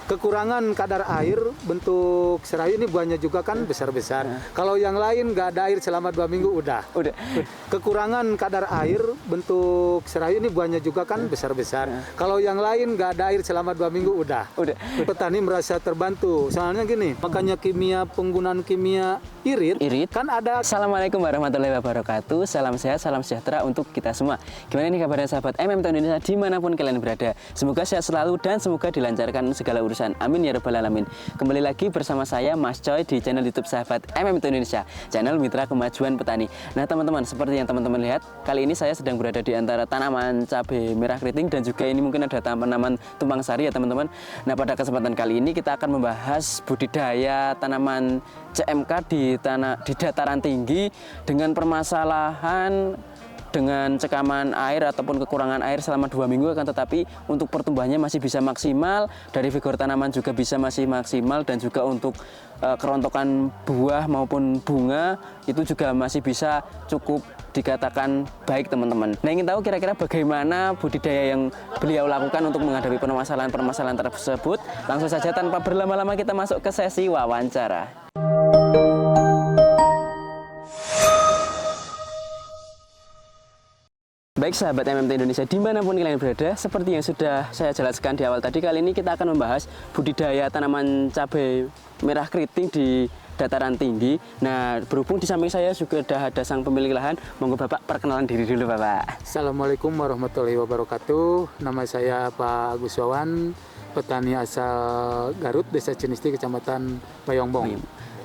Kekurangan kadar air, bentuk serayu ini buahnya juga kan besar-besar. Kalau yang lain nggak ada air selama 2 minggu udah. Kekurangan kadar air, bentuk serayu ini buahnya juga kan besar-besar. Kalau yang lain nggak ada air selama 2 minggu udah. Petani merasa terbantu. Soalnya gini, makanya penggunaan kimia irit kan ada. Assalamualaikum warahmatullahi wabarakatuh. Salam sehat, salam sejahtera untuk kita semua. Gimana nih kabarnya sahabat MMT Indonesia dimanapun kalian berada? Semoga sehat selalu dan semoga dilancarkan segala urusan. Amin ya rabbal alamin. Kembali lagi bersama saya Mas Coy di channel YouTube sahabat MMT Indonesia, channel Mitra Kemajuan Petani. Nah teman-teman, seperti yang teman-teman lihat, kali ini saya sedang berada di antara tanaman cabai merah keriting dan juga ini mungkin ada tanaman tumpang sari ya teman-teman. Nah pada kesempatan kali ini kita akan membahas budidaya tanaman CMK di dataran tinggi dengan permasalahan dengan cekaman air ataupun kekurangan air selama 2 minggu, akan tetapi untuk pertumbuhannya masih bisa maksimal, dari vigor tanaman juga bisa masih maksimal, dan juga untuk kerontokan buah maupun bunga itu juga masih bisa cukup dikatakan baik teman-teman. Nah ingin tahu kira-kira bagaimana budidaya yang beliau lakukan untuk menghadapi permasalahan-permasalahan tersebut? Langsung saja tanpa berlama-lama kita masuk ke sesi wawancara. Baik sahabat MMT Indonesia dimanapun kalian berada, seperti yang sudah saya jelaskan di awal tadi, kali ini kita akan membahas budidaya tanaman cabai merah keriting di dataran tinggi. Nah berhubung di samping saya juga ada sang pemilik lahan, monggo Bapak perkenalan diri dulu Bapak. Assalamualaikum warahmatullahi wabarakatuh. Nama saya Pak Agus Wawan, petani asal Garut, Desa Cinisti, Kecamatan Bayongbong.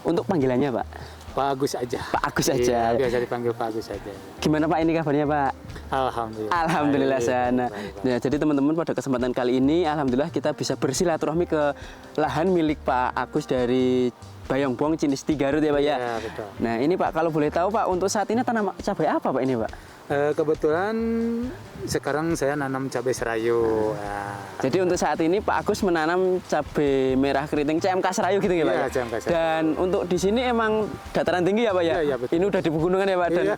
Untuk panggilannya Pak? Pak Agus aja. Pak Agus aja. Iya, biasa dipanggil Pak Agus aja. Gimana Pak ini kabarnya Pak? Alhamdulillah. Alhamdulillah sana. Nah, jadi teman-teman pada kesempatan kali ini alhamdulillah kita bisa bersilaturahmi ke lahan milik Pak Agus dari Bayongbong, Cinisti, Garut ya Pak ya? Iya, betul. Nah ini Pak, kalau boleh tahu Pak, untuk saat ini tanam cabai apa Pak ini Pak? Kebetulan sekarang saya nanam cabai serayu. Jadi untuk saat ini Pak Agus menanam cabai merah keriting CMK serayu gitu ya Pak? Iya, CMK serayu. Dan untuk di sini emang dataran tinggi ya Pak ya? Iya, betul. Ini udah di pegunungan ya Pak? Dan iya,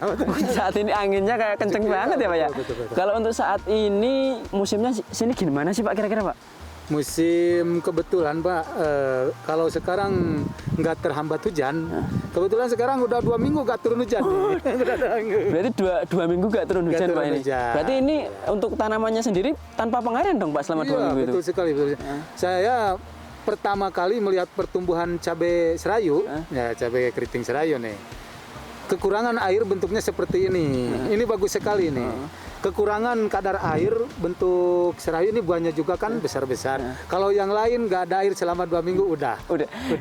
saat ini anginnya kayak kenceng banget ya Pak ya? Betul. Kalau untuk saat ini musimnya sini gimana sih Pak kira-kira Pak? Musim kebetulan Pak, kalau sekarang nggak terhambat hujan, kebetulan sekarang udah 2 minggu nggak turun hujan. Berarti dua minggu nggak turun hujan Pak ini? Hujan. Berarti ini untuk tanamannya sendiri tanpa pengairan dong Pak selama 2 minggu itu? Betul sekali. Saya pertama kali melihat pertumbuhan cabai serayu, ya cabai keriting serayu nih. Kekurangan air bentuknya seperti ini. Ini bagus sekali nih. Kekurangan kadar air, bentuk serayu ini buahnya juga kan besar-besar. Kalau yang lain nggak ada air selama 2 minggu udah.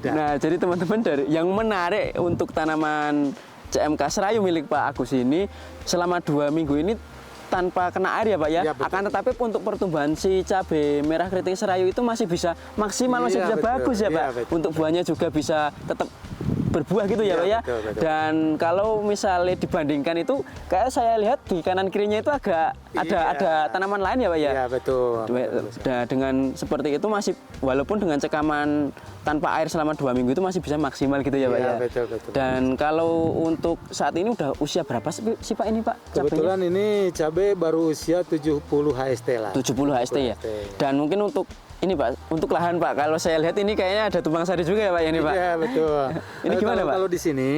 Nah, jadi teman-teman dari yang menarik untuk tanaman CMK serayu milik Pak Agus ini selama 2 minggu ini tanpa kena air ya Pak ya? Ya, betul. Akan tetapi untuk pertumbuhan si cabai merah keriting serayu itu masih bisa maksimal, masih bisa betul. bagus ya Pak? Betul. Untuk buahnya juga bisa tetap berbuah gitu ya Pak ya? Betul. Dan kalau misalnya dibandingkan itu kayak saya lihat di kanan kirinya itu agak ada tanaman lain ya Pak ya? Iya betul. Nah, dengan seperti itu masih walaupun dengan cekaman tanpa air selama 2 minggu itu masih bisa maksimal gitu ya Pak ya? Betul. Dan kalau untuk saat ini udah usia berapa sih Pak ini Pak? Kebetulan ini cabai baru usia 70 HST lah. 70 HST ya? Dan mungkin untuk ini Pak, untuk lahan Pak, kalau saya lihat ini kayaknya ada tumpang sari juga ya Pak ini Pak? Iya betul. Ini gimana Pak? Kalau di sini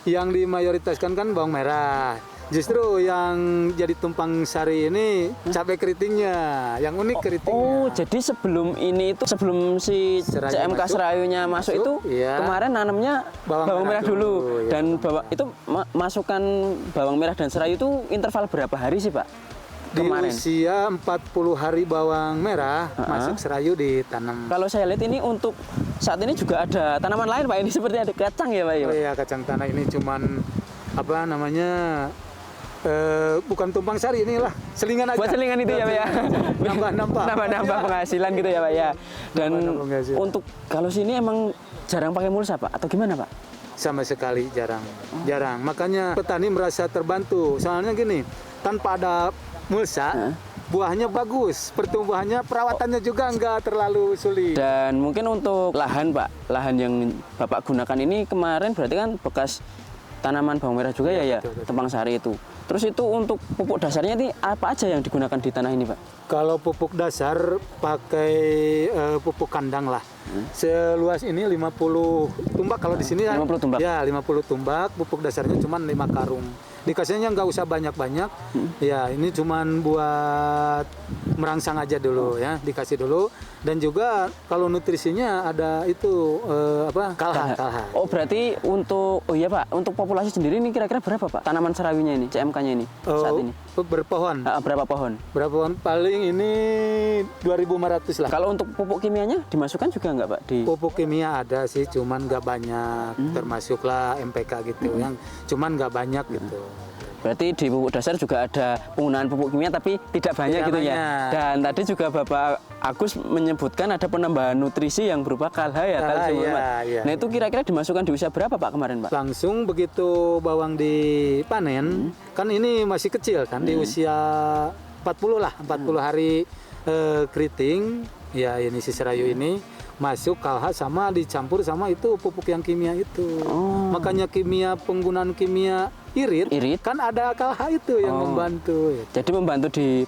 yang dimayoritaskan kan bawang merah. Justru yang jadi tumpang sari ini cabai keritingnya, yang unik keritingnya. Oh, jadi sebelum ini itu sebelum si CMK serayunya masuk itu kemarin nanamnya bawang merah dulu. Ya. Dan itu masukkan bawang merah dan serayu itu interval berapa hari sih Pak? Kemarin. Di usia 40 hari bawang merah masuk serayu ditanam. Kalau saya lihat ini untuk saat ini juga ada tanaman lain Pak, ini seperti ada kacang ya Pak? Oh iya, kacang tanah ini cuman apa namanya? Bukan tumpang sari, inilah selingan aja. Buat selingan itu ya Pak ya? Nambah penghasilan gitu ya Pak ya? Dan untuk kalau sini emang jarang pakai mulsa Pak? Atau gimana Pak? Sama sekali jarang. Makanya petani merasa terbantu. Soalnya gini, tanpa ada mulsa, buahnya bagus, pertumbuhannya, perawatannya juga nggak terlalu sulit. Dan mungkin untuk lahan Pak, lahan yang Bapak gunakan ini kemarin berarti kan bekas tanaman bawang merah juga ya, betul. Tepang Sari itu. Terus itu untuk pupuk dasarnya ini apa aja yang digunakan di tanah ini, Pak? Kalau pupuk dasar pakai pupuk kandang lah. Seluas ini 50 tumbak, kalau di sini 50 tumbak. Ya, 50 tumbak, pupuk dasarnya cuma 5 karung. Dikasihnya nggak usah banyak-banyak. Ya, ini cuman buat merangsang aja dulu ya, dikasih dulu. Dan juga kalau nutrisinya ada itu kalha. Oh, berarti untuk Pak, untuk populasi sendiri ini kira-kira berapa, Pak? Tanaman serawinya ini, CMK-nya ini saat ini. Berpohon. Berapa pohon? Berapa pohon? Paling ini 2.500 lah. Kalau untuk pupuk kimianya dimasukkan juga nggak, Pak? Di Pupuk kimia ada sih, cuman nggak banyak. Termasuklah MPK gitu, yang cuman nggak banyak gitu. Berarti di pupuk dasar juga ada penggunaan pupuk kimia tapi tidak banyak Tidak gitu ya. banyak. Dan tadi juga Bapak Agus menyebutkan ada penambahan nutrisi yang berupa kalha ya, kalsium. Iya. Nah, itu kira-kira dimasukkan di usia berapa, Pak, kemarin, Pak? Langsung begitu bawang dipanen, kan ini masih kecil kan, di usia 40 lah, 40 hari keriting. Ya, ini si serayu ini masuk kalha sama dicampur sama itu pupuk yang kimia itu. Makanya penggunaan kimia irit kan ada kalha itu yang membantu. Jadi membantu di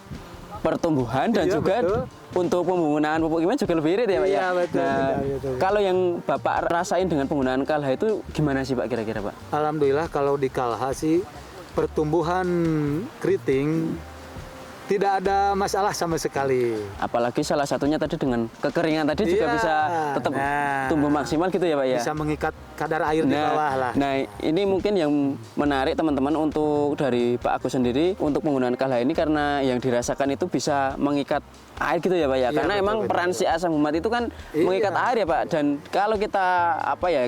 pertumbuhan dan juga betul. untuk penggunaan pupuk kimia juga lebih irit ya, Pak ya. Iya, betul, Nah, betul. kalau yang Bapak rasain dengan penggunaan kalha itu gimana sih, Pak, kira-kira, Pak? Alhamdulillah kalau di kalha sih pertumbuhan keriting tidak ada masalah sama sekali. Apalagi salah satunya tadi dengan kekeringan tadi juga Iya, bisa tetap tumbuh maksimal gitu ya, Pak ya. Bisa mengikat kadar air di bawah lah. Nah, ini mungkin yang menarik teman-teman untuk dari Pak Agus sendiri untuk penggunaan kalha ini karena yang dirasakan itu bisa mengikat air gitu ya, Pak ya. Iya, Karena betul, emang betul. peran si asam humat itu kan mengikat air ya, Pak. Dan kalau kita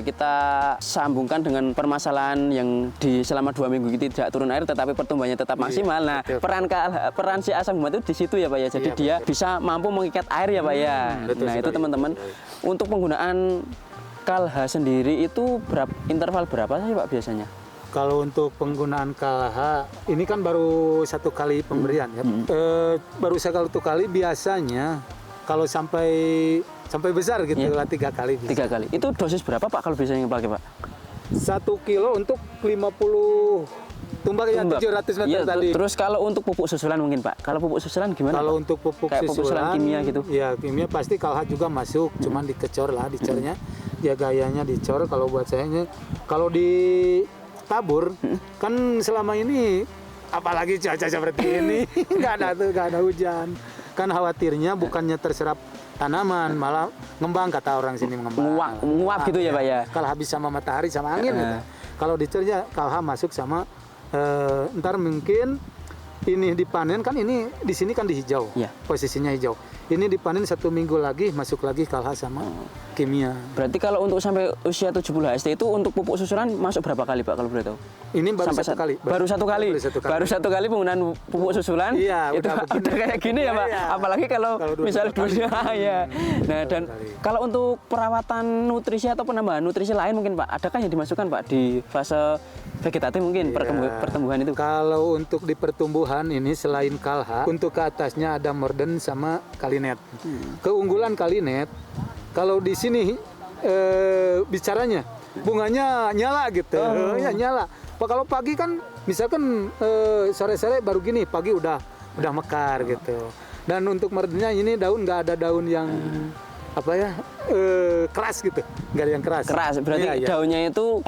kita sambungkan dengan permasalahan yang di selama 2 minggu itu tidak turun air tetapi pertumbuhannya tetap maksimal. Nah, betul. peran si asam humat itu di situ ya, Pak ya. Jadi dia bisa mampu mengikat air ya, Pak ya. betul Nah, itu sekali. teman-teman untuk penggunaan kalha sendiri itu interval berapa sih, Pak, biasanya? Kalau untuk penggunaan kalha ini kan baru 1 kali pemberian ya. Baru 1 kali, biasanya kalau sampai besar gitu lah 3 kali bisa. 3 kali. Itu dosis berapa, Pak, kalau biasanya pakai, Pak? 1 kilo untuk 50 tumbak ya, 700 meter Iya, tadi. terus kalau untuk pupuk susulan mungkin, Pak. Kalau pupuk susulan gimana, Kalau Pak? untuk pupuk Kayak pupuk susulan susulan kimia gitu. Ya, kimia pasti kalha juga masuk, cuman dikecor lah, dicornya. Ya gayanya dicor. Kalau buat saya kalau ditabur kan selama ini apalagi cuaca seperti ini nggak ada hujan. Kan khawatirnya bukannya terserap tanaman, malah ngembang, kata orang sini, mengembang. Nguap gitu ya, Pak ya. Kalau habis sama matahari sama angin gitu. Kalau dicornya kalha masuk sama ntar mungkin ini dipanen kan, ini di sini kan di hijau, posisinya hijau. Ini dipanen 1 minggu lagi masuk lagi kalha sama kimia. Berarti kalau untuk sampai usia 70 HST itu untuk pupuk susulan masuk berapa kali, Pak, kalau boleh tahu? Ini baru Sampai 1 kali. Baru 1 kali. Baru 1 kali penggunaan pupuk susulan. Iya, itu udah kayak gini ya, Pak. Iya. Apalagi kalau misalnya 2 ya. Nah, dan kalau untuk perawatan nutrisi atau penambahan nutrisi lain mungkin, Pak, adakah yang dimasukkan, Pak, di fase vegetatif mungkin pertumbuhan itu? Kalau untuk di pertumbuhan ini selain kalha, untuk ke atasnya ada morden sama kalinet. Keunggulan kalinet, kalau di sini bicaranya bunganya nyala gitu, ya nyala. Kalau pagi kan misalkan sore-sore baru gini, pagi udah mekar gitu. Dan untuk merdennya ini daun nggak ada daun yang keras gitu, nggak ada yang keras. Keras, berarti Iya. daunnya itu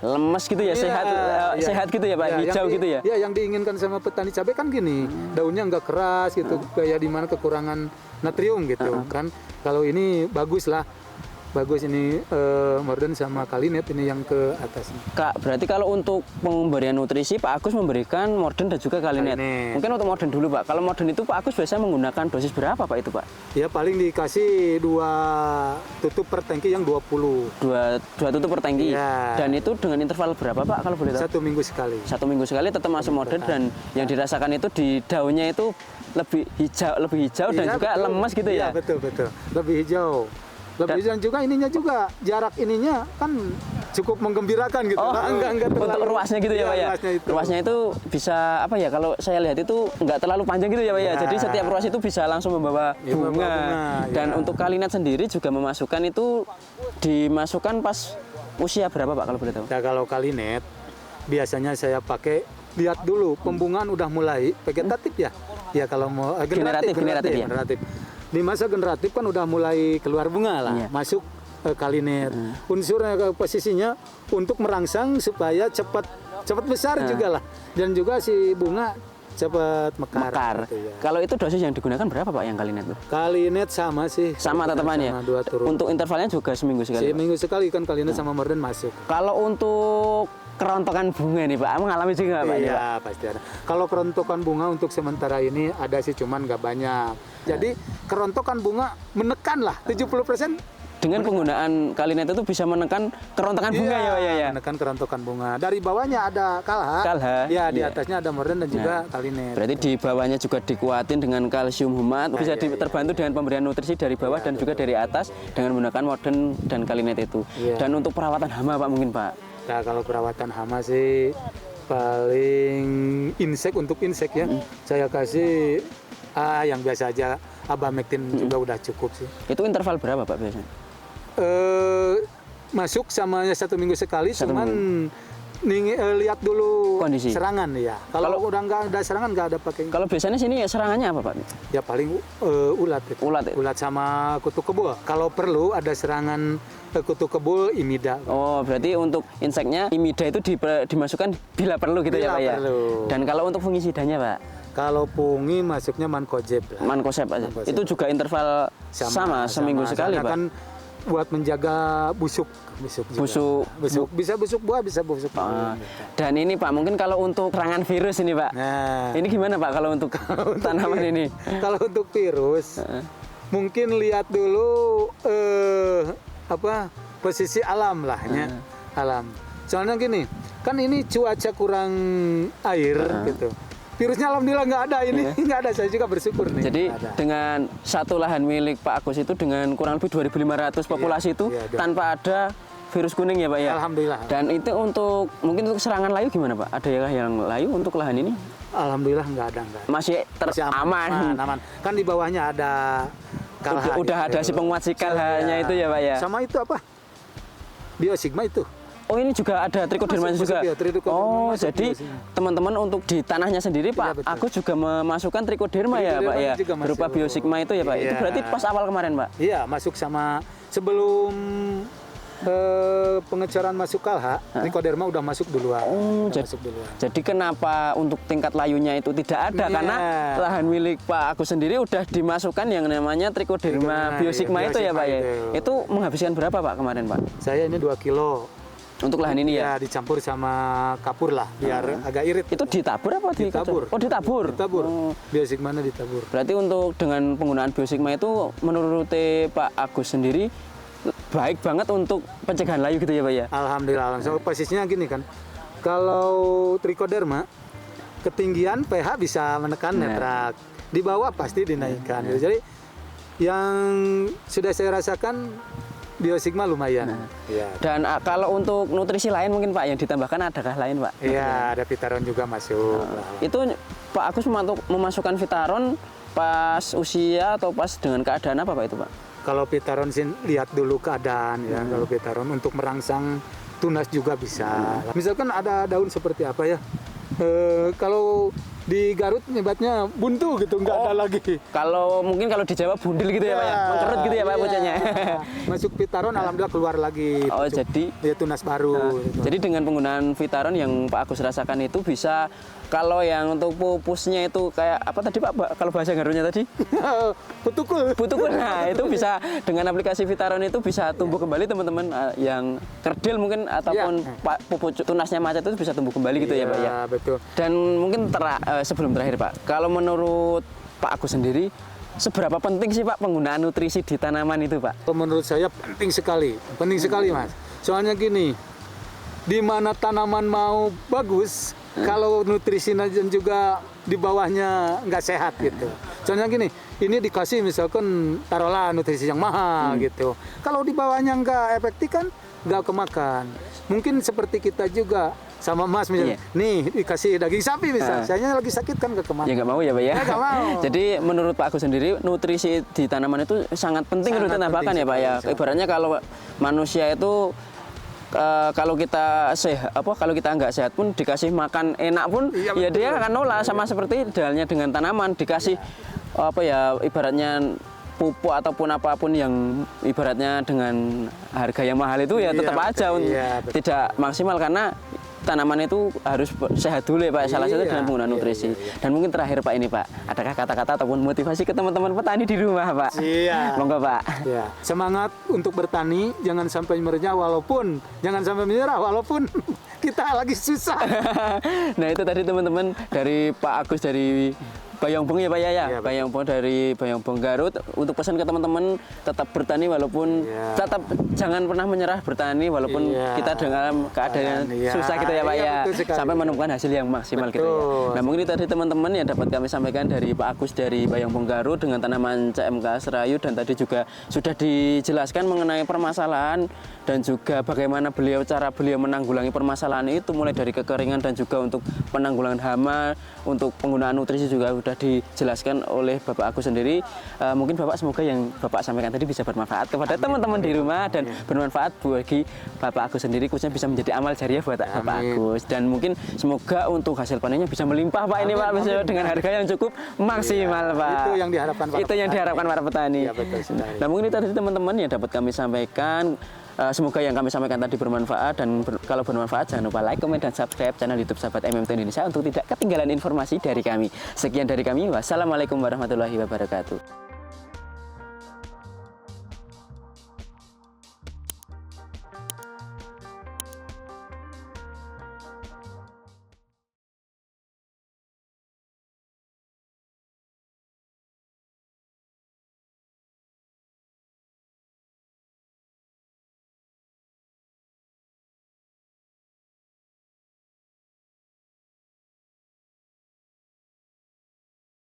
lemes gitu ya, sehat gitu ya, Pak, hijau gitu ya. Ya, yang diinginkan sama petani cabai kan gini, daunnya nggak keras gitu, kayak di mana kekurangan natrium gitu kan. Kalau ini bagus lah. Bagus ini morden sama kalinet ini yang ke atas. Kak, berarti kalau untuk pemberian nutrisi Pak Agus memberikan morden dan juga kalinet. Mungkin untuk morden dulu, Pak. Kalau morden itu Pak Agus biasanya menggunakan dosis berapa, Pak, itu, Pak? Ya paling dikasih 2 tutup per tangki yang 20. 2 tutup per tangki. Ya. Dan itu dengan interval berapa, Pak, kalau boleh tahu? 1 minggu sekali. 1 minggu sekali tetap masuk morden, dan yang dirasakan itu di daunnya itu lebih hijau dan juga lemes gitu ya. Iya, betul. Lebih hijau. Dan juga ininya juga, jarak ininya kan cukup menggembirakan gitu. Enggak untuk ruasnya gitu ya, Pak ya. Ruasnya itu bisa kalau saya lihat itu nggak terlalu panjang gitu ya, Pak ya. Jadi setiap ruas itu bisa langsung membawa bunga. Dan untuk kalinet sendiri juga dimasukkan pas usia berapa, Pak, kalau boleh tahu? Ya kalau kalinet biasanya saya pakai, lihat dulu pembungaan udah mulai vegetatif ya. Ya kalau mau generatif. Di masa generatif kan udah mulai keluar bunga lah, masuk kalinet. Unsurnya posisinya untuk merangsang supaya cepat besar juga lah, dan juga si bunga cepat mekar. Gitu, ya. Kalau itu dosis yang digunakan berapa Pak yang kalinet tuh? Kalinet sama sih. Sama tetepannya. Untuk intervalnya juga seminggu sekali. Seminggu sekali kan kalinet sama morden masuk. Kalau untuk kerontokan bunga nih Pak, mengalami juga Pak? Iya, pasti ada. Kalau kerontokan bunga untuk sementara ini ada sih, cuman nggak banyak. Jadi kerontokan bunga menekan lah 70%. Dengan penggunaan kalinet itu bisa menekan kerontokan bunga ya. Menekan kerontokan bunga. Dari bawahnya ada kalha. Ya, di atasnya ada morden dan juga kalinet. Berarti di bawahnya juga dikuatin dengan kalsium humat, bisa terbantu dengan pemberian nutrisi dari bawah dan juga dari atas dengan menggunakan morden dan kalinet itu. Dan untuk perawatan hama Pak mungkin Pak? Nah, kalau perawatan hama sih paling untuk insek ya. Saya kasih yang biasa aja, abamectin juga udah cukup sih. Itu interval berapa Pak biasanya? Masuk sama 1 minggu sekali, cuman lihat dulu kondisi serangan ya. Kalau udah nggak ada serangan nggak ada pakai. Kalau biasanya sini serangannya apa Pak? Ya paling ulat. Ulat sama kutu kebul. Kalau perlu ada serangan kutu kebul, imida. Oh, berarti untuk inseknya imida itu dimasukkan bila perlu gitu ya Pak ya? Perlu. Dan kalau untuk fungisidanya Pak? Kalau fungi masuknya mancozeb. Mancozeb aja. Itu juga interval sama seminggu sekali Pak? Kan buat menjaga busuk. Bisa busuk buah, bisa busuk daun. Dan ini Pak, mungkin kalau untuk serangan virus ini Pak, ini gimana Pak kalau untuk tanaman ini? Kalau untuk virus, mungkin lihat dulu posisi alam lah ya. Alam. Soalnya gini, kan ini cuaca kurang air gitu. Virusnya alhamdulillah nggak ada ini, nggak ada, saya juga bersyukur nih. Jadi dengan satu lahan milik Pak Agus itu dengan kurang lebih 2.500 populasi itu tanpa ada virus kuning ya Pak ya? Alhamdulillah. Dan itu mungkin untuk serangan layu gimana Pak? Ada yang layu untuk lahan ini? Alhamdulillah nggak ada. Masih aman. Kan di bawahnya ada kalha. Udah ada si penguat si kalhanya itu ya Pak ya? Sama itu apa? Biosigma itu. Oh ini juga ada trichoderma juga. Jadi teman-teman untuk di tanahnya sendiri Pak, aku juga memasukkan trichoderma ya Pak ya, berupa biosigma itu ya Pak. Itu berarti pas awal kemarin Pak? Iya, masuk sama sebelum pengecoran masuk kalha, trichoderma udah masuk duluan. Jadi kenapa untuk tingkat layunya itu tidak ada? Karena lahan milik Pak Agus sendiri udah dimasukkan yang namanya trichoderma biosigma itu ya Pak ya. Itu menghabiskan berapa Pak kemarin Pak? Saya ini 2 kilo. Untuk lahan ini ya? Dicampur sama kapur lah, biar agak irit. Itu ditabur apa ditabur? Oh ditabur? Ditabur, biosigma ditabur. Berarti untuk dengan penggunaan biosigma itu menurut Pak Agus sendiri baik banget untuk pencegahan layu gitu ya Pak ya? Alhamdulillah, so, posisinya gini kan, kalau trichoderma, ketinggian pH bisa menekan netrak, di bawah pasti dinaikkan. Jadi yang sudah saya rasakan, biosigma lumayan. Dan kalau untuk nutrisi lain mungkin Pak yang ditambahkan adakah lain Pak? Iya, ada Vitaron juga masuk. Itu Pak Agus memasukkan Vitaron pas usia atau pas dengan keadaan apa Pak itu Pak? Kalau Vitaron sih lihat dulu keadaan ya. Kalau Vitaron untuk merangsang tunas juga bisa. Misalkan ada daun seperti apa ya? Kalau di Garut nyebatnya buntu gitu, nggak ada lagi. Kalau mungkin kalau di Jawa bundil gitu ya Pak ya, mengkerut gitu ya Pak bocahnya. Masuk Vitaron alhamdulillah keluar lagi. Oh jadi ya tunas baru. Gitu. Jadi dengan penggunaan Vitaron yang Pak Agus rasakan itu bisa, kalau yang untuk pupusnya itu kayak apa tadi Pak, kalau bahasa Garutnya tadi? Putukul. Nah itu bisa dengan aplikasi Vitaron itu bisa tumbuh kembali teman-teman yang kerdil mungkin ataupun pupus tunasnya macet itu bisa tumbuh kembali gitu ya Pak ya. Betul. Dan mungkin sebelum terakhir Pak, kalau menurut Pak Agus sendiri, seberapa penting sih Pak penggunaan nutrisi di tanaman itu Pak? Menurut saya penting sekali Mas. Soalnya gini, di mana tanaman mau bagus, kalau nutrisi dan juga di bawahnya nggak sehat gitu. Soalnya gini, ini dikasih misalkan taruhlah nutrisi yang mahal gitu. Kalau di bawahnya nggak efektif kan nggak kemakan. Mungkin seperti kita juga. Sama Mas misalnya, nih dikasih daging sapi misalnya, saya lagi sakit kan nggak kemana. Ya nggak mau ya Pak ya? Nggak mau. Jadi menurut Pak Agus sendiri, nutrisi di tanaman itu sangat penting untuk ditambahkan ya Pak ya? Ibaratnya kalau manusia itu kalau kita sehat kalau kita nggak sehat pun dikasih makan enak pun ya dia akan nolak. Sama seperti halnya dengan tanaman, dikasih ibaratnya pupuk ataupun apapun yang ibaratnya dengan harga yang mahal itu ya tetap aja tidak maksimal, karena tanaman itu harus sehat dulu ya Pak, salah satu dengan penggunaan nutrisi. Dan mungkin terakhir Pak ini Pak, adakah kata-kata ataupun motivasi ke teman-teman petani di rumah Pak? Iya. Monggo Pak. Ya. Semangat untuk bertani, jangan sampai menyerah walaupun kita lagi susah. Nah itu tadi teman-teman dari Pak Agus dari Bayongbong ya Pak ya, Bayongbong dari Bayongbong Garut, untuk pesan ke teman-teman tetap bertani walaupun tetap jangan pernah menyerah bertani walaupun kita dalam keadaan susah gitu ya Pak ya, sampai menemukan hasil yang maksimal gitu ya. Nah mungkin itu tadi teman-teman yang dapat kami sampaikan dari Pak Agus dari Bayongbong Garut dengan tanaman CMK Serayu, dan tadi juga sudah dijelaskan mengenai permasalahan dan juga bagaimana cara beliau menanggulangi permasalahan itu, mulai dari kekeringan dan juga untuk penanggulangan hama, untuk penggunaan nutrisi juga sudah dijelaskan oleh Bapak Agus sendiri. Mungkin Bapak semoga yang Bapak sampaikan tadi bisa bermanfaat kepada teman-teman di rumah dan bermanfaat bagi Bapak Agus sendiri, khususnya bisa menjadi amal jariah buat Bapak Agus. Dan mungkin semoga untuk hasil panennya bisa melimpah Pak ini Pak, bisa dengan harga yang cukup maksimal Pak. Itu yang diharapkan Pak. Itu yang diharapkan para petani. Nah mungkin itu tadi teman-teman yang dapat kami sampaikan. Semoga yang kami sampaikan tadi bermanfaat, dan kalau bermanfaat jangan lupa like, komen, dan subscribe channel YouTube Sahabat MMT Indonesia untuk tidak ketinggalan informasi dari kami. Sekian dari kami, wassalamualaikum warahmatullahi wabarakatuh.